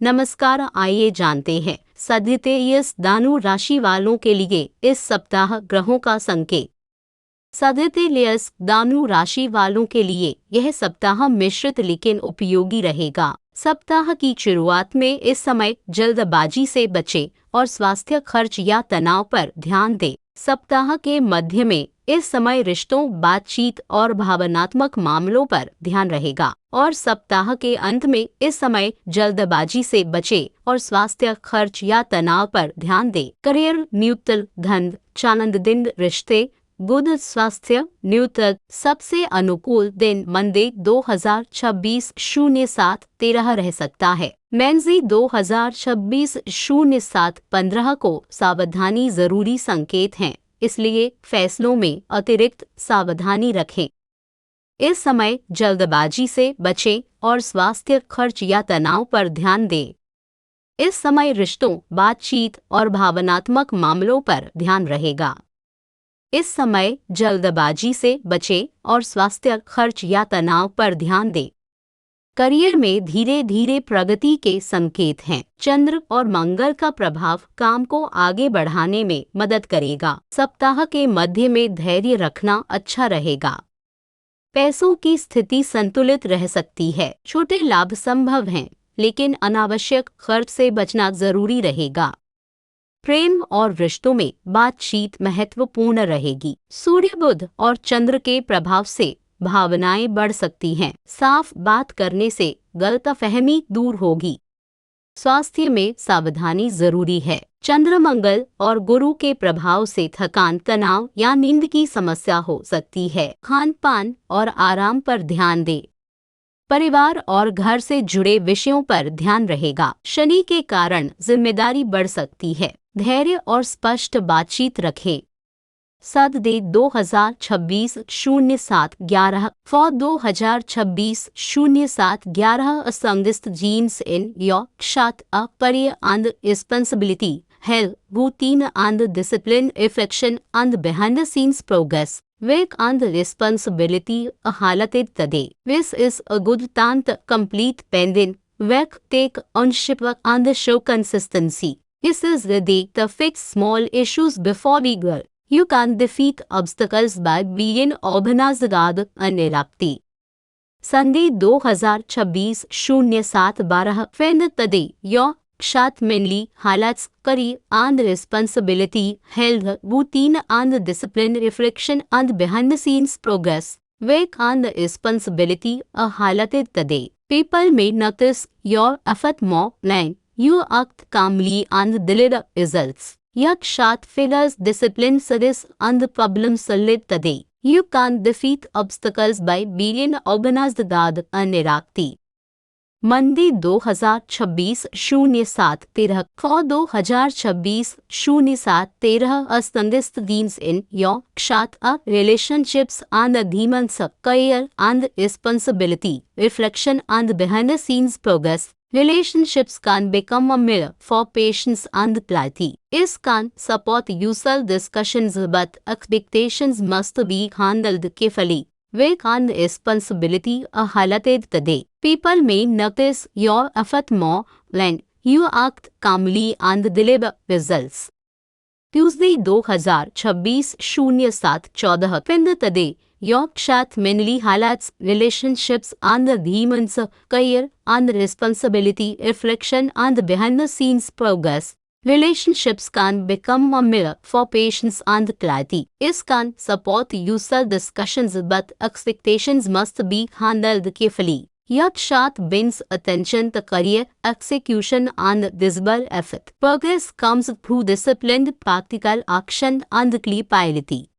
नमस्कार, आइए जानते हैं साजिटेरियस दानु राशि वालों के लिए इस सप्ताह ग्रहों का संकेत। साजिटेरियस दानु राशि वालों के लिए यह सप्ताह मिश्रित लेकिन उपयोगी रहेगा। सप्ताह की शुरुआत में इस समय जल्दबाजी से बचें और स्वास्थ्य खर्च या तनाव पर ध्यान दें। सप्ताह के मध्य में इस समय रिश्तों, बातचीत और भावनात्मक मामलों पर ध्यान रहेगा और सप्ताह के अंत में इस समय जल्दबाजी से बचें और स्वास्थ्य खर्च या तनाव पर ध्यान दें। करियर न्यूट्रल, धन चानंद दिन, रिश्ते गुड, स्वास्थ्य न्यूट्रल। सबसे अनुकूल दिन मंडे 2026 07-13 रह सकता है। मेंजी 2026 07-15 को सावधानी जरूरी संकेत हैं, इसलिए फैसलों में अतिरिक्त सावधानी रखें। इस समय जल्दबाजी से बचें और स्वास्थ्य खर्च या तनाव पर ध्यान दें। इस समय रिश्तों, बातचीत और भावनात्मक मामलों पर ध्यान रहेगा। इस समय जल्दबाजी से बचें और स्वास्थ्य खर्च या तनाव पर ध्यान दें। करियर में धीरे धीरे प्रगति के संकेत हैं। चंद्र और मंगल का प्रभाव काम को आगे बढ़ाने में मदद करेगा। सप्ताह के मध्य में धैर्य रखना अच्छा रहेगा। पैसों की स्थिति संतुलित रह सकती है। छोटे लाभ संभव हैं, लेकिन अनावश्यक खर्च से बचना जरूरी रहेगा। प्रेम और रिश्तों में बातचीत महत्वपूर्ण रहेगी। सूर्य, बुध और चंद्र के प्रभाव से भावनाएं बढ़ सकती हैं। साफ बात करने से गलतफहमी दूर होगी। स्वास्थ्य में सावधानी जरूरी है। चंद्र, मंगल और गुरु के प्रभाव से थकान, तनाव या नींद की समस्या हो सकती है। खान पान और आराम पर ध्यान दें। परिवार और घर से जुड़े विषयों पर ध्यान रहेगा। शनि के कारण जिम्मेदारी बढ़ सकती है। धैर्य और स्पष्ट बातचीत रखें। सददे 2026 07-11 फॉर 2026 07-11 असंगिस्त जीन्स इन योर शात अ career and responsibility, health, routine and discipline, affection and behind the scenes progress, work and responsibility, a halated today. This is a good time to complete pending work, take ownership and show consistency. This is the day to fix small issues before we go. You can defeat obstacles by being organized and adaptive. Sunday 2026 07-12 Friend today your shot mainly highlights career and responsibility, health, routine and discipline, reflection and behind the scenes progress, work and responsibility are highlighted today. People may notice your effort more than you act calmly and deliver results. Yakshat figures discipline, service and problem solved today. You can defeat obstacles by being organized and active. Monday 2026 07-13 for 2026 07-13 असंगिस्त दीन्स in your शात अ relationships and demons, career and responsibility, reflection and behind the scenes progress. Relationships can become a mirror for patience and clarity. It can support useful discussions, but expectations must be handled carefully. Work and responsibility are highlighted today. People may notice your effort more when you act calmly and deliver results. Tuesday 2026 07-14 Friend today your chat mainly highlights relationships and the demons, career and responsibility, reflection and behind the scenes progress. Relationships can become a mirror for patience and clarity. It can support useful discussions, but expectations must be handled carefully. Yakshat brings attention to career execution and visible effort. Progress comes through disciplined practical action and clear priority.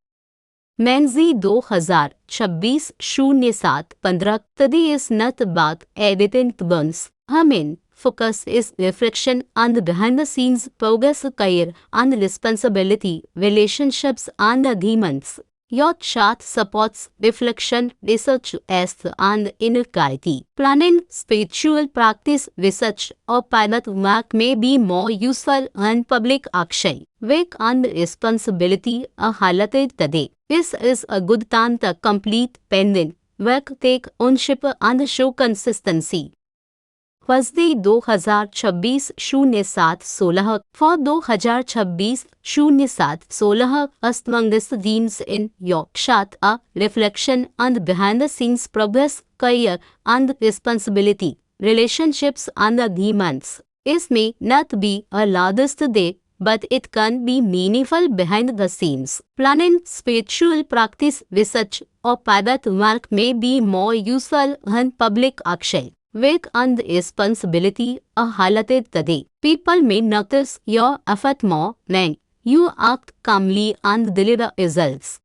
Menzi 2026 07-15 Today is not about everything at once. Main focus is reflection and behind the scenes progress, career and responsibility, relationships and agreements. Your chart supports reflection, research, and inner clarity. Planning, spiritual practice, research, or private work may be more useful than public action. Work and responsibility are highlighted today. This is a good time to complete pending work, take ownership, and show consistency. फजदी 2026-07-16 for 2026-07-16 amongst themes in your shot a reflection on the behind the scenes progress, career and responsibility, relationships and the demands. It may not be a largest day, but it can be meaningful behind the scenes. Planning spiritual practice, research or private work may be more useful than public action. Work and responsibility are highlighted today. People may notice your effort more when you act calmly and deliver results.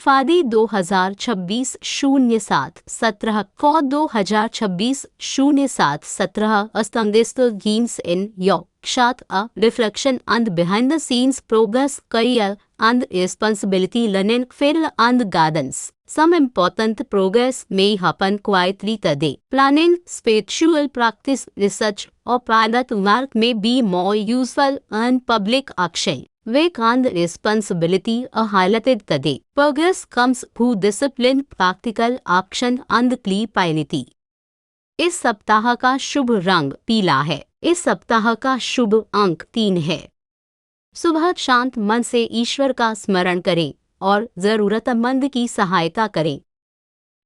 फादी 2026-07-17 for 2026-07-17 established themes in your shot a reflection and behind the scenes progress, career and responsibility, learning, field and guidance. Some important progress may happen quietly today. Planning, spiritual practice, research or private work may be more useful than public action. Work and responsibility are highlighted today. Progress comes through discipline, practical action and clear priority. इस सप्ताह का शुभ रंग पीला है। इस सप्ताह का शुभ अंक 3 है। सुबह शांत मन से ईश्वर का स्मरण करें और जरूरतमंद की सहायता करें।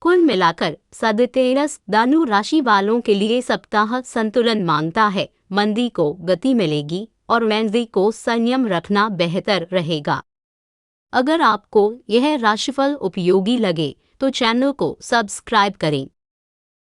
कुल मिलाकर सद्तेरस दानु राशि वालों के लिए सप्ताह संतुलन मांगता है। मंदी को गति मिलेगी और वेंसडे को संयम रखना बेहतर रहेगा। अगर आपको यह राशिफल उपयोगी लगे तो चैनल को सब्सक्राइब करें।